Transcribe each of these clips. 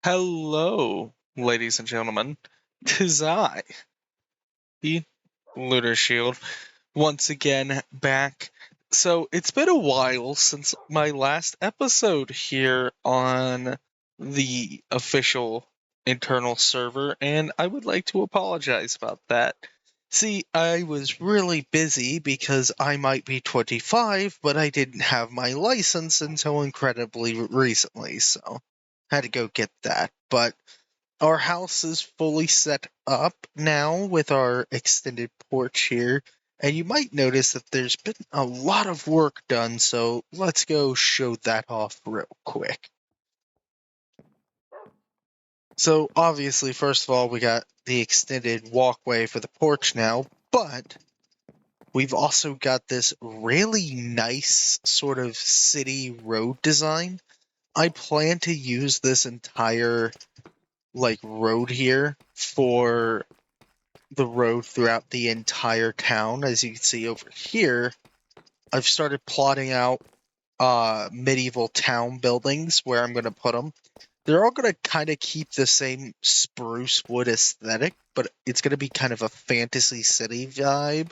Hello, ladies and gentlemen. 'Tis I, the Lunar Shield, once again back. So it's been a while since my last episode here on the official internal server, and I would like to apologize about that. See, I was really busy because I might be 25, but I didn't have my license until incredibly recently, so had to go get that. But our house is fully set up now with our extended porch here, and you might notice that there's been a lot of work done, so let's go show that off real quick. So obviously, first of all, we got the extended walkway for the porch now, but we've also got this really nice sort of city road design. I plan to use this entire road here for the road throughout the entire town. As you can see over here, I've started plotting out medieval town buildings where I'm going to put them. They're all going to kind of keep the same spruce wood aesthetic, but it's going to be kind of a fantasy city vibe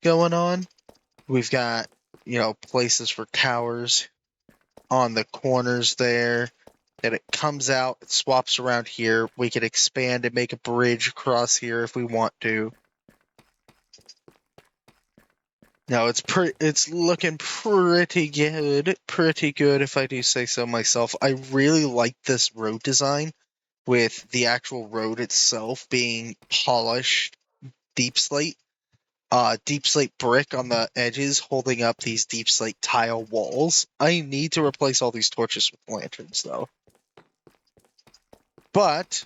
going on. We've got, places for towers on the corners there. Then it comes out, it swaps around here. We can expand and make a bridge across here if we want to. No, it's looking pretty good if I do say so myself. I really like this road design with the actual road itself being polished deep slate brick on the edges holding up these deep slate tile walls. I need to replace all these torches with lanterns though. But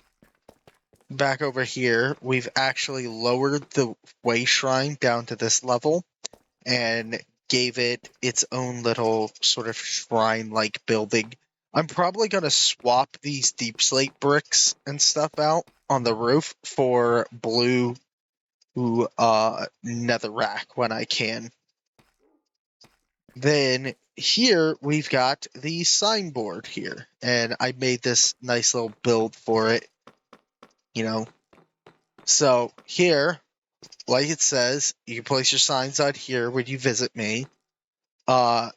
back over here, we've actually lowered the way shrine down to this level and gave it its own little sort of shrine-like building. I'm probably going to swap these deep slate bricks and stuff out on the roof for blue netherrack when I can. Then here we've got the signboard here, and I made this nice little build for it, So here, like it says, you can place your signs out here when you visit me. And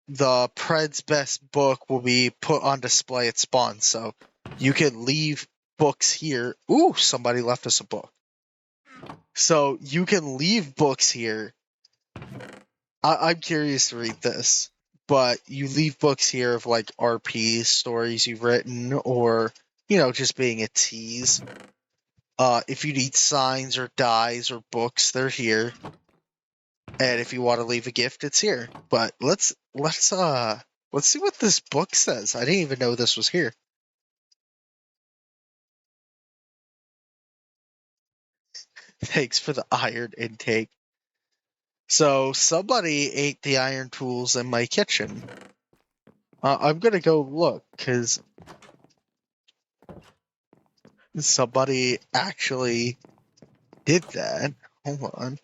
the Pred's best book will be put on display at spawn, so you can leave books here. Ooh, somebody left us a book. So you can leave books here. I'm curious to read this, but you leave books here of RP stories you've written, or just being a tease. If you need signs or dies or books, they're here. And if you want to leave a gift, it's here. But let's see what this book says. I didn't even know this was here. Thanks for the iron intake. So somebody ate the iron tools in my kitchen. I'm gonna go look, because somebody actually did that. Hold on.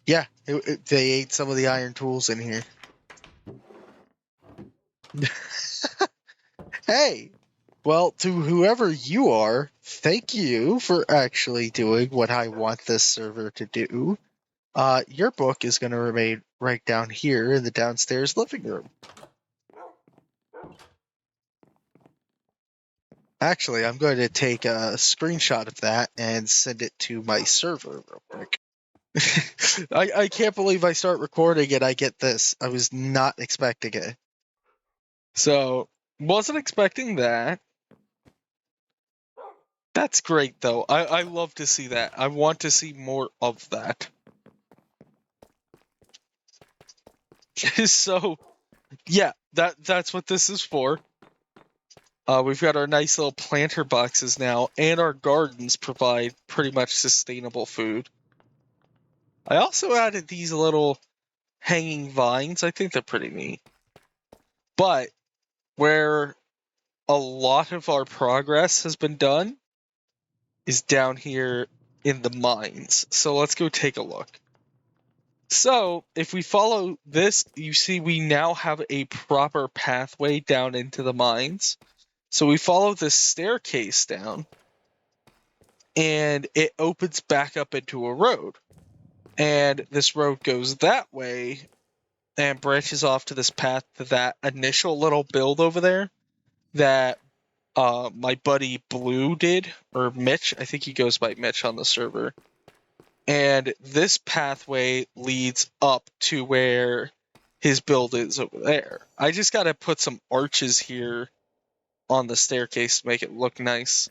Yeah, they ate some of the iron tools in here. Hey! Well, to whoever you are, thank you for actually doing what I want this server to do. Your book is going to remain right down here in the downstairs living room. Actually, I'm going to take a screenshot of that and send it to my server real quick. I can't believe I start recording and I get this. I was not expecting it. So, wasn't expecting that. That's great, though. I love to see that. I want to see more of that. So, yeah, that's what this is for. We've got our nice little planter boxes now, and our gardens provide pretty much sustainable food. I also added these little hanging vines. I think they're pretty neat. But where a lot of our progress has been done is down here in the mines. So let's go take a look. So, if we follow this, you see we now have a proper pathway down into the mines. So we follow this staircase down, and it opens back up into a road. And this road goes that way and branches off to this path to that initial little build over there that my buddy Blue did, or Mitch. I think he goes by Mitch on the server. And this pathway leads up to where his build is over there. I just got to put some arches here on the staircase to make it look nice,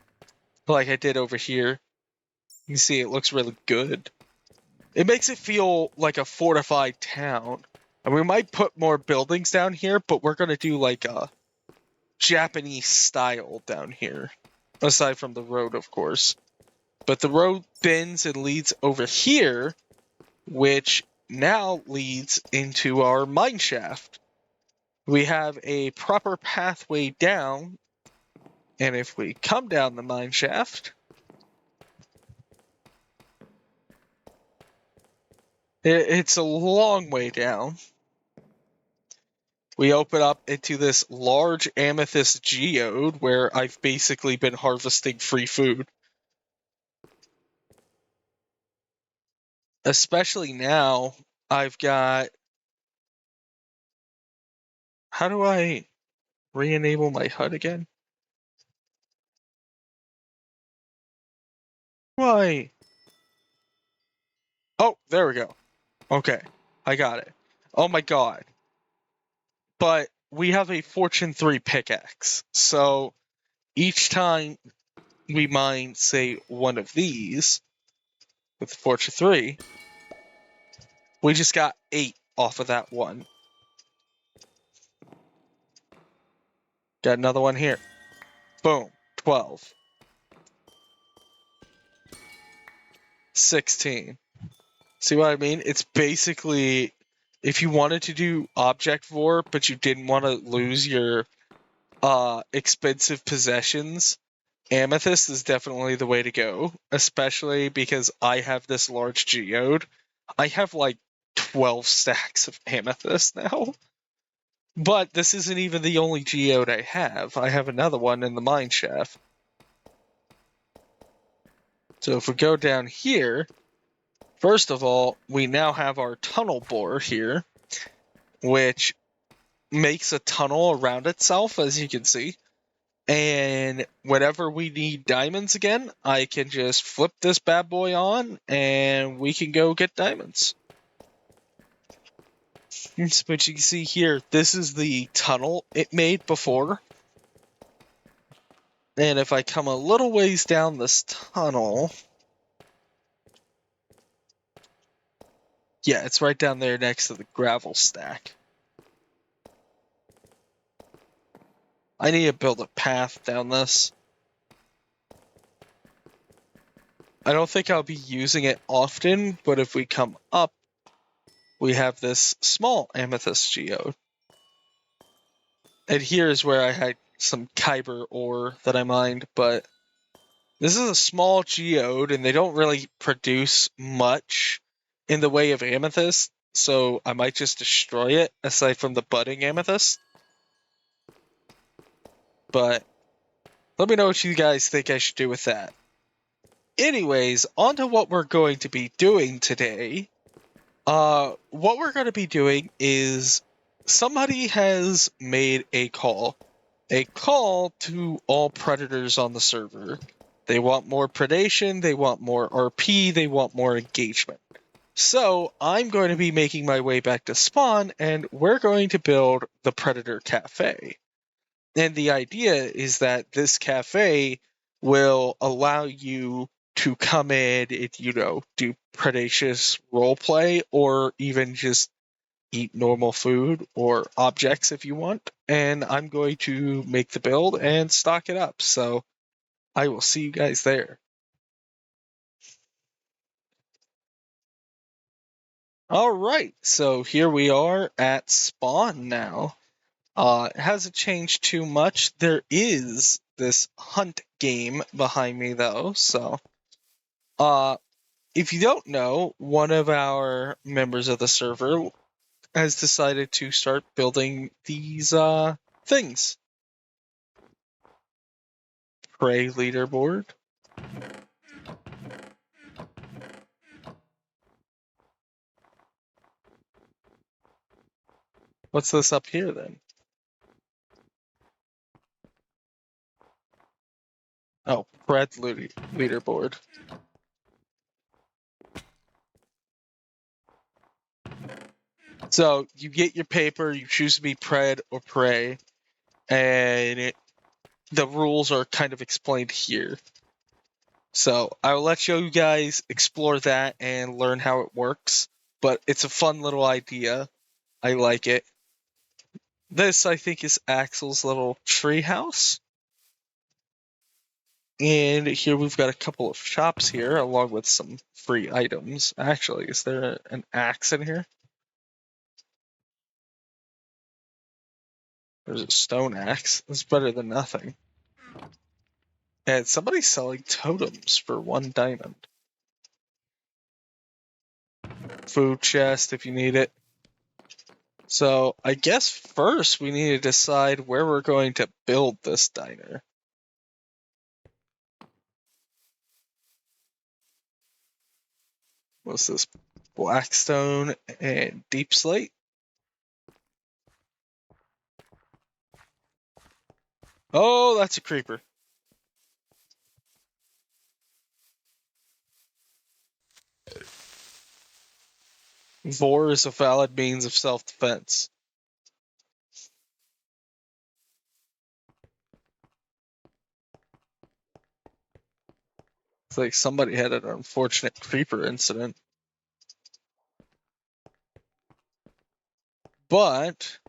like I did over here. You can see it looks really good. It makes it feel like a fortified town. And we might put more buildings down here, but we're going to do like a Japanese style down here. Aside from the road, of course. But the road bends and leads over here, which now leads into our mine shaft. We have a proper pathway down, and if we come down the mine shaft, it's a long way down. We open up into this large amethyst geode where I've basically been harvesting free food. Especially now, I've got... How do I re-enable my HUD again? Why? Oh, there we go. Okay, I got it. Oh my god. But we have a Fortune 3 pickaxe, so each time we mine, say, one of these with Fortune 3, we just got 8 off of that one. Got another one here. Boom. 12. 16. See what I mean? It's basically, if you wanted to do object Vore, but you didn't want to lose your expensive possessions, amethyst is definitely the way to go, especially because I have this large geode. I have like 12 stacks of amethyst now. But this isn't even the only geode I have. I have another one in the mine shaft. So if we go down here, first of all, we now have our tunnel bore here, which makes a tunnel around itself, as you can see. And whenever we need diamonds again, I can just flip this bad boy on, and we can go get diamonds. But you can see here, this is the tunnel it made before. And if I come a little ways down this tunnel... Yeah, it's right down there next to the gravel stack. I need to build a path down this. I don't think I'll be using it often, but if we come up, we have this small amethyst geode. And here is where I had some kyber ore that I mined, but this is a small geode, and they don't really produce much in the way of amethyst, so I might just destroy it, aside from the budding amethyst. But let me know what you guys think I should do with that. Anyways, on to what we're going to be doing today. What we're going to be doing is somebody has made a call to all predators on the server. They want more predation, they want more RP, they want more engagement. So I'm going to be making my way back to spawn, and we're going to build the Predator Cafe. And the idea is that this cafe will allow you to come in and, do predacious roleplay, or even just eat normal food or objects if you want. And I'm going to make the build and stock it up. So I will see you guys there. Alright, so here we are at spawn now. It hasn't changed too much. There is this hunt game behind me though, so if you don't know, one of our members of the server has decided to start building these things. Prey leaderboard. What's this up here then? Oh, pred leaderboard. So you get your paper, you choose to be pred or prey, and the rules are kind of explained here. So I will let you guys explore that and learn how it works. But it's a fun little idea. I like it. This, I think, is Axel's little tree house. And here we've got a couple of shops here, along with some free items. Actually, is there an axe in here? There's a stone axe. That's better than nothing. And somebody's selling totems for 1 diamond. Food chest if you need it. So I guess first we need to decide where we're going to build this diner. What's this? Blackstone and deep slate? Oh, that's a creeper. Vore is a valid means of self-defense. It's like somebody had an unfortunate creeper incident. But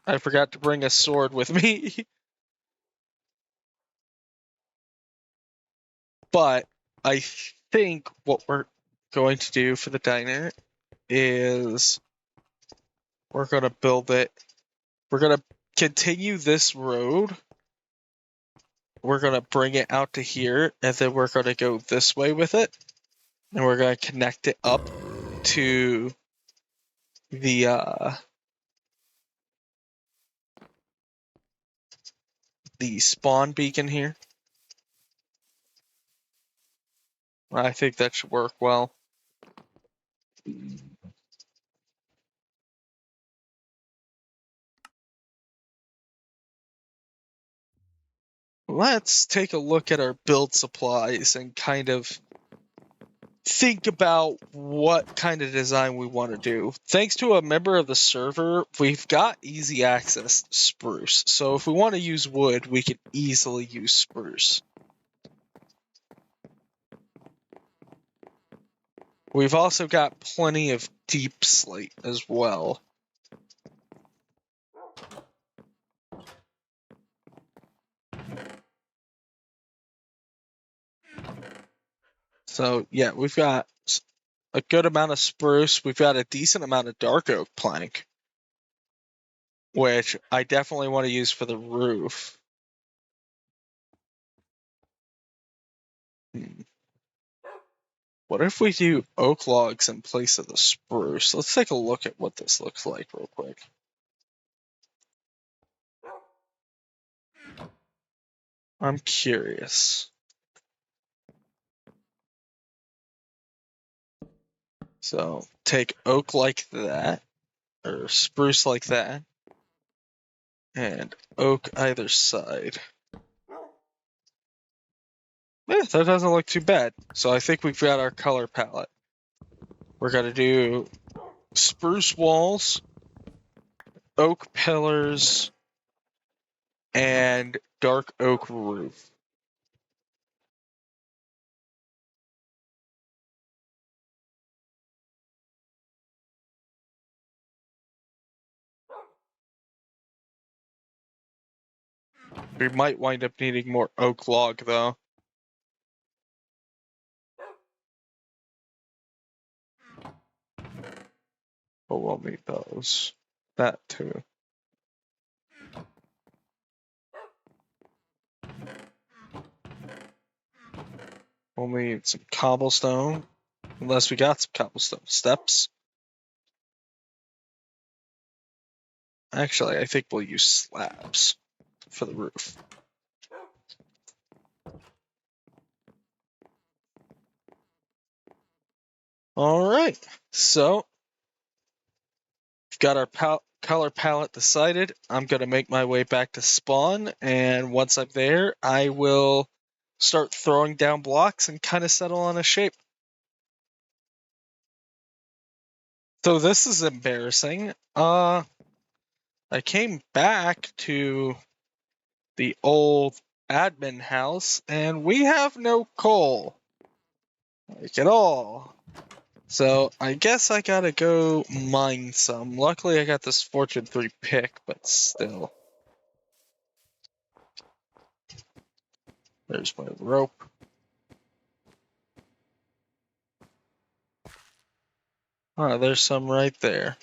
I forgot to bring a sword with me. But I think what we're going to do for the diner is we're going to build it. We're going to continue this road. We're going to bring it out to here, and then we're going to go this way with it. And we're going to connect it up to the spawn beacon here. I think that should work well. Let's take a look at our build supplies and kind of think about what kind of design we want to do. Thanks to a member of the server, we've got easy access to spruce. So if we want to use wood, we can easily use spruce. We've also got plenty of deep slate as well. So yeah, we've got a good amount of spruce. We've got a decent amount of dark oak plank, which I definitely want to use for the roof. What if we do oak logs in place of the spruce? Let's take a look at what this looks like real quick. I'm curious. So take oak like that, or spruce like that, and oak either side. Yeah, that doesn't look too bad. So I think we've got our color palette. We're going to do spruce walls, oak pillars, and dark oak roof. We might wind up needing more oak log, though. But we'll need those. That, too. We'll need some cobblestone, unless we got some cobblestone steps. Actually, I think we'll use slabs for the roof. All right, so we've got our color palette decided. I'm going to make my way back to spawn, and once I'm there, I will start throwing down blocks and kind of settle on a shape. So this is embarrassing. I came back to the old admin house, and we have no coal. Like at all. So I guess I gotta go mine some. Luckily I got this Fortune 3 pick, but still. There's my rope. Ah, there's some right there.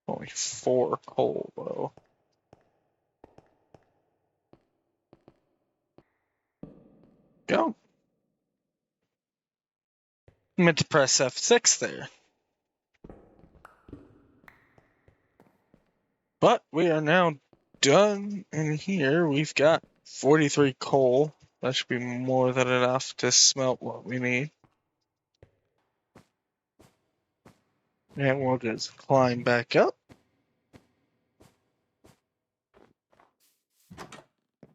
Only 4 coal, though. Go. I meant to press F6 there. But we are now done in here. We've got 43 coal. That should be more than enough to smelt what we need. And we'll just climb back up.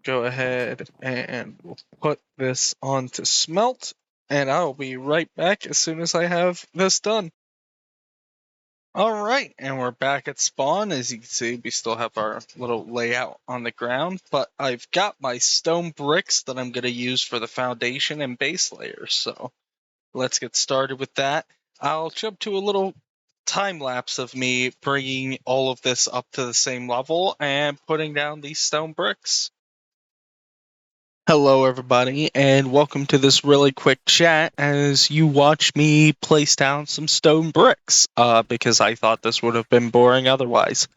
Go ahead and we'll put this on to smelt, and I'll be right back as soon as I have this done. Alright, and we're back at spawn. As you can see, we still have our little layout on the ground, but I've got my stone bricks that I'm going to use for the foundation and base layers, so let's get started with that. I'll jump to a little time lapse of me bringing all of this up to the same level and putting down these stone bricks. Hello, everybody, and welcome to this really quick chat as you watch me place down some stone bricks, because I thought this would have been boring otherwise.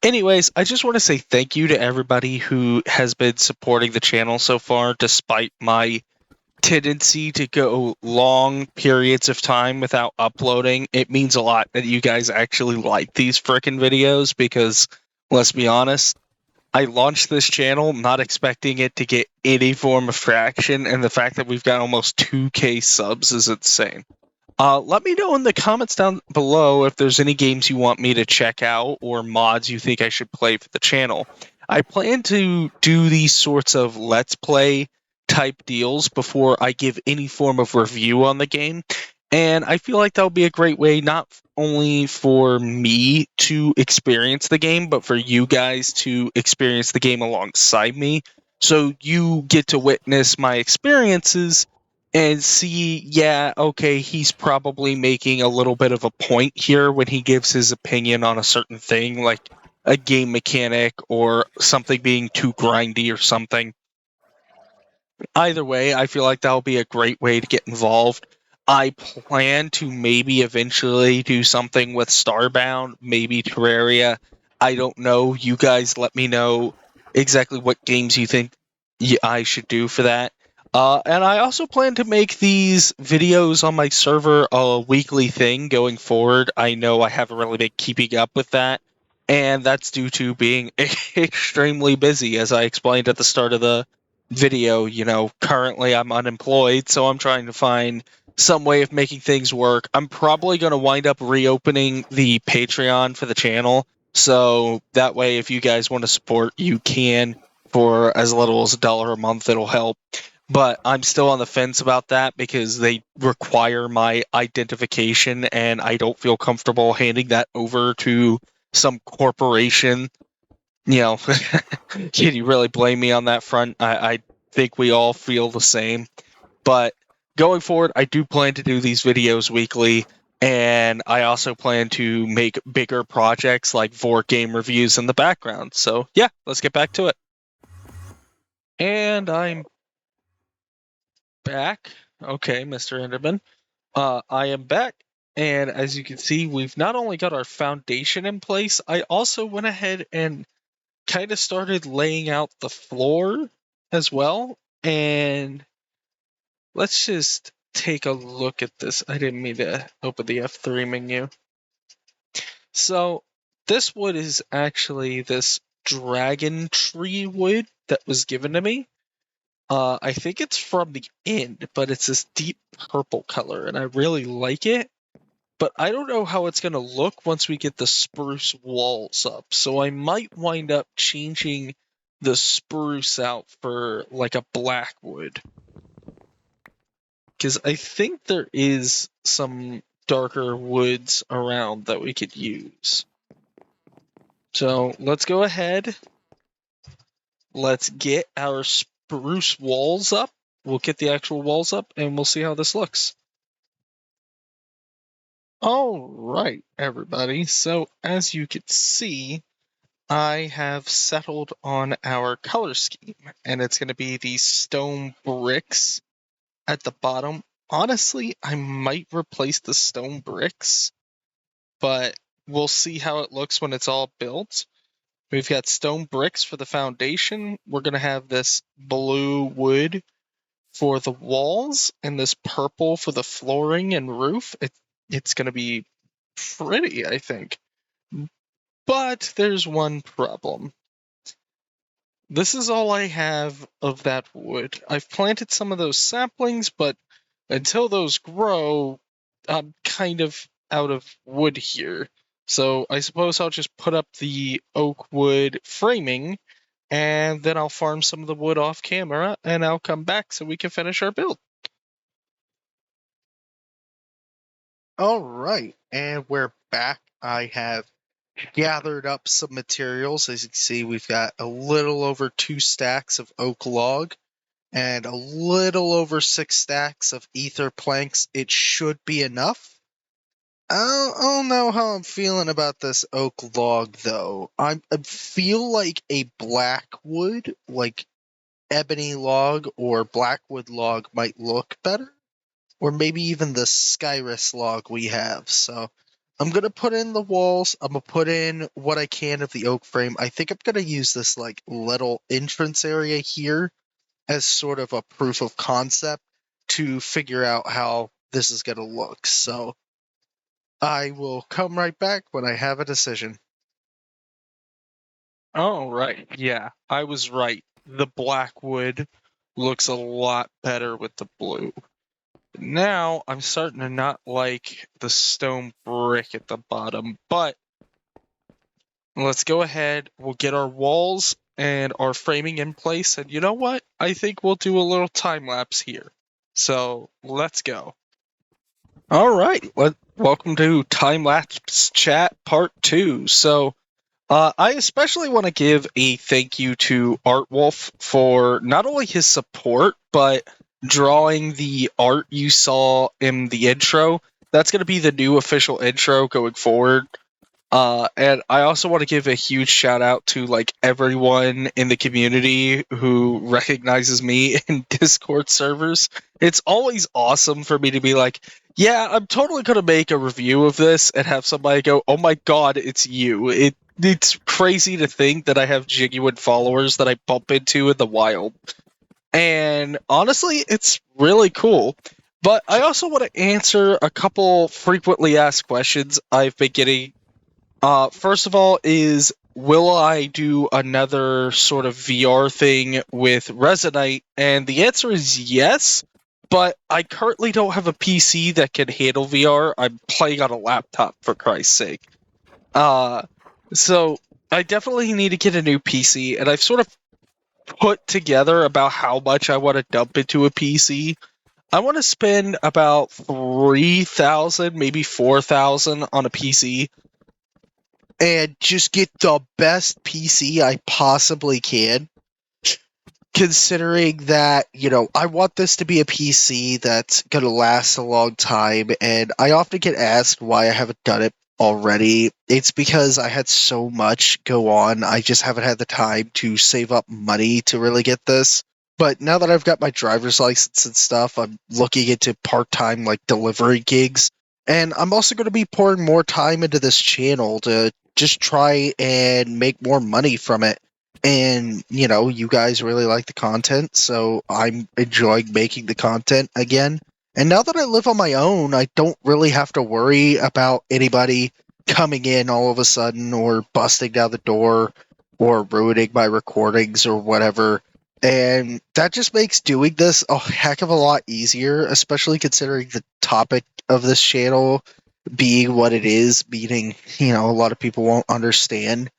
Anyways, I just want to say thank you to everybody who has been supporting the channel so far, despite my tendency to go long periods of time without uploading. It means a lot that you guys actually like these frickin' videos because, let's be honest, I launched this channel not expecting it to get any form of traction, and the fact that we've got almost 2K subs is insane. Let me know in the comments down below if there's any games you want me to check out or mods you think I should play for the channel. I plan to do these sorts of Let's Play type deals before I give any form of review on the game, and I feel like that would be a great way not only for me to experience the game, but for you guys to experience the game alongside me. So you get to witness my experiences and see, yeah, okay, he's probably making a little bit of a point here when he gives his opinion on a certain thing, like a game mechanic or something being too grindy or something. Either way, I feel like that'll be a great way to get involved. I plan to maybe eventually do something with Starbound, maybe Terraria. I don't know. You guys let me know exactly what games you think I should do for that. And I also plan to make these videos on my server a weekly thing going forward. I know I haven't really been keeping up with that, and that's due to being extremely busy, as I explained at the start of the video. Currently I'm unemployed, so I'm trying to find some way of making things work. I'm probably going to wind up reopening the Patreon for the channel, so that way if you guys want to support, you can. For as little as $1 a month, it'll help. But I'm still on the fence about that because they require my identification, and I don't feel comfortable handing that over to some corporation. Can you really blame me on that front? I think we all feel the same. But going forward, I do plan to do these videos weekly, and I also plan to make bigger projects like Vore game reviews in the background. So yeah, let's get back to it. And I'm back. Okay, Mr. Enderman. I am back, And as you can see, we've not only got our foundation in place, I also went ahead and kind of started laying out the floor as well. And let's just take a look at this. I didn't mean to open the F3 menu. So this wood is actually this dragon tree wood that was given to me. I think it's from the end, but it's this deep purple color, and I really like it. But I don't know how it's going to look once we get the spruce walls up. So I might wind up changing the spruce out for like a black wood. Because I think there is some darker woods around that we could use. So let's go ahead. Let's get our spruce walls up. We'll get the actual walls up and we'll see how this looks. All right, everybody. So as you can see, I have settled on our color scheme, and it's going to be these stone bricks at the bottom. Honestly, I might replace the stone bricks, but we'll see how it looks when it's all built. We've got stone bricks for the foundation. We're going to have this blue wood for the walls and this purple for the flooring and roof. It's going to be pretty, I think. But there's one problem. This is all I have of that wood. I've planted some of those saplings, but until those grow, I'm kind of out of wood here. So I suppose I'll just put up the oak wood framing, and then I'll farm some of the wood off camera, and I'll come back so we can finish our build. All right, and we're back. I have gathered up some materials. As you can see, we've got a little over 2 stacks of oak log and a little over 6 stacks of ether planks. It should be enough. I don't know how I'm feeling about this oak log, though. I feel like a blackwood, like ebony log or blackwood log, might look better. Or maybe even the Skyrus log we have. So I'm going to put in the walls. I'm going to put in what I can of the oak frame. I think I'm going to use this like little entrance area here as sort of a proof of concept to figure out how this is going to look. So I will come right back when I have a decision. Oh, right. Yeah, I was right. The black wood looks a lot better with the blue. Now I'm starting to not like the stone brick at the bottom, but let's go ahead. We'll get our walls and our framing in place. And you know what? I think we'll do a little time lapse here. So let's go. All right. Welcome to Time Lapse Chat Part 2. So I especially want to give a thank you to Art Wolf for not only his support, but drawing the art you saw in the intro. That's going to be the new official intro going forward. And I also want to give a huge shout out to like everyone in the community who recognizes me in Discord servers. It's always awesome for me to be like, yeah, I'm totally gonna make a review of this and have somebody go, oh my god, it's you. It's crazy to think that I have genuine followers that I bump into in the wild. And honestly, it's really cool. But I also want to answer a couple frequently asked questions I've been getting. First of all, will I do another sort of VR thing with Resonite? And the answer is yes, but I currently don't have a PC that can handle VR. I'm playing on a laptop, for Christ's sake. So I definitely need to get a new PC, and I've sort of put together about how much I want to dump into a PC. I want to spend about 3,000, maybe 4,000 on a PC and just get the best PC I possibly can. Considering that, I want this to be a PC that's going to last a long time, and I often get asked why I haven't done it already. It's because I had so much go on. I just haven't had the time to save up money to really get this. But now that I've got my driver's license and stuff, I'm looking into part-time like delivery gigs And I'm also going to be pouring more time into this channel to just try and make more money from it. And, you guys really like the content, so I'm enjoying making the content again. And now that I live on my own, I don't really have to worry about anybody coming in all of a sudden or busting down the door or ruining my recordings or whatever. And that just makes doing this a heck of a lot easier, especially considering the topic of this channel being what it is, meaning, a lot of people won't understand.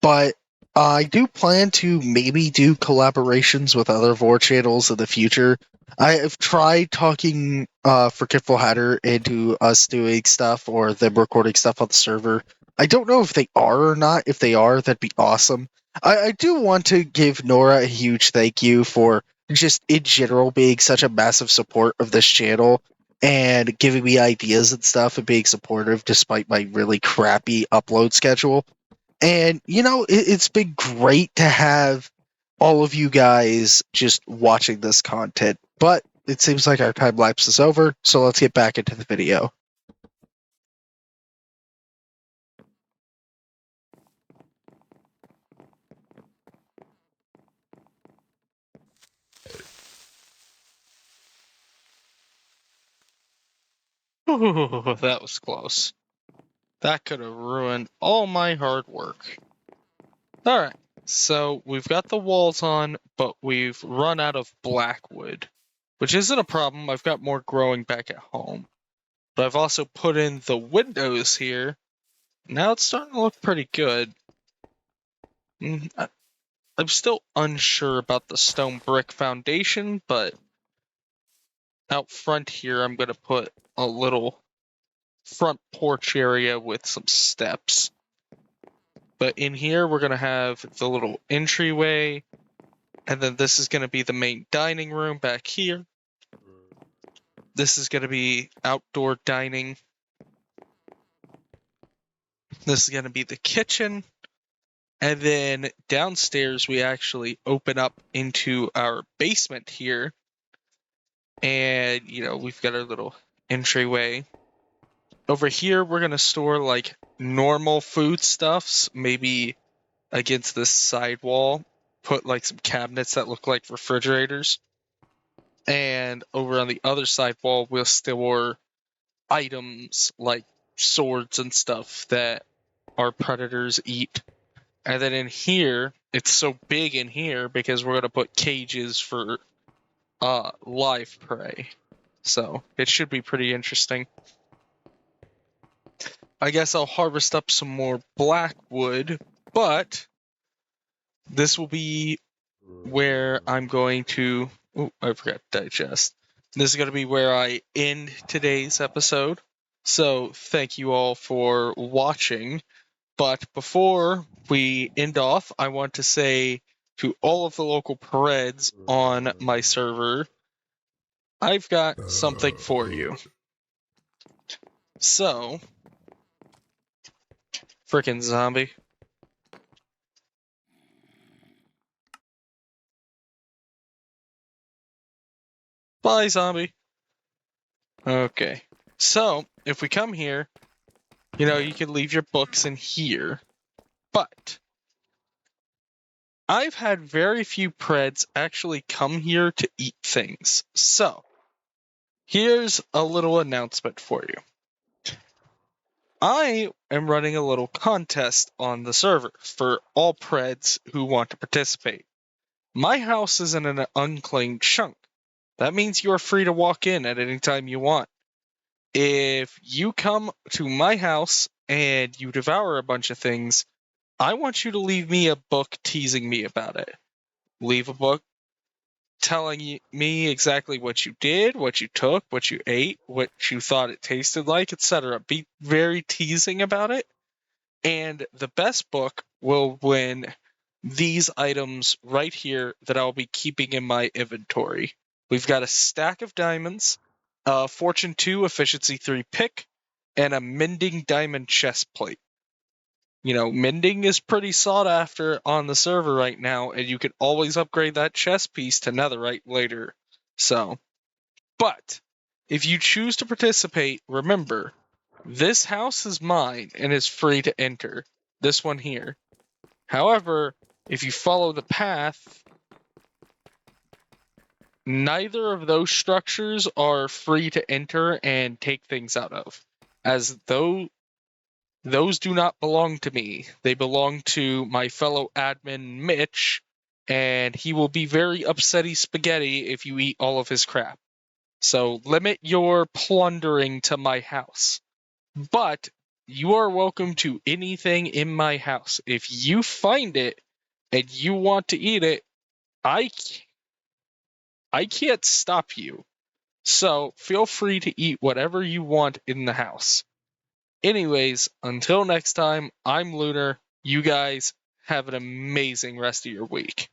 But I do plan to maybe do collaborations with other Vore channels in the future. I have tried talking Forgetful Hatter into us doing stuff or them recording stuff on the server. I don't know if they are or not. If they are, that'd be awesome. I do want to give Nora a huge thank you for just in general being such a massive support of this channel and giving me ideas and stuff and being supportive despite my really crappy upload schedule. And, it's been great to have all of you guys just watching this content. But it seems like our time lapse is over, so let's get back into the video. Ooh, that was close. That could have ruined all my hard work. Alright, so we've got the walls on, but we've run out of blackwood, which isn't a problem. I've got more growing back at home. But I've also put in the windows here. Now it's starting to look pretty good. I'm still unsure about the stone brick foundation, but out front here I'm going to put a little front porch area with some steps. But in here we're going to have the little entryway, and then this is going to be the main dining room back here. This is going to be outdoor dining. This is going to be the kitchen. And then downstairs we actually open up into our basement here. And, we've got our little entryway. Over here we're going to store like normal foodstuffs, maybe against this side wall. Put like some cabinets that look like refrigerators. And over on the other side wall we'll store items like swords and stuff that our predators eat. And then in here, it's so big in here because we're going to put cages for live prey. So it should be pretty interesting. I guess I'll harvest up some more blackwood, but this will be where I'm going to... Oh, I forgot to digest. This is going to be where I end today's episode. So thank you all for watching. But before we end off, I want to say to all of the local preds on my server, I've got something for you. So, frickin' zombie. Bye, zombie. Okay. So, if we come here, you can leave your books in here. But I've had very few preds actually come here to eat things. So, here's a little announcement for you. I am running a little contest on the server for all preds who want to participate. My house is in an unclaimed chunk. That means you are free to walk in at any time you want. If you come to my house and you devour a bunch of things, I want you to leave me a book teasing me about it. Leave a book telling me exactly what you did, what you took, what you ate, what you thought it tasted like, etc. Be very teasing about it. And the best book will win these items right here that I'll be keeping in my inventory. We've got a stack of diamonds, a Fortune 2 Efficiency 3 pick, and a Mending Diamond chest plate. Mending is pretty sought after on the server right now, and you can always upgrade that chest piece to netherite later. But if you choose to participate, remember, This house is mine and is free to enter. This one here. However, if you follow the path, neither of those structures are free to enter and take things out of, as though those do not belong to me. They belong to my fellow admin, Mitch, and he will be very upsetty spaghetti if you eat all of his crap. So limit your plundering to my house. But you are welcome to anything in my house. If you find it and you want to eat it, I can't stop you. So feel free to eat whatever you want in the house. Anyways, until next time, I'm Lunar. You guys have an amazing rest of your week.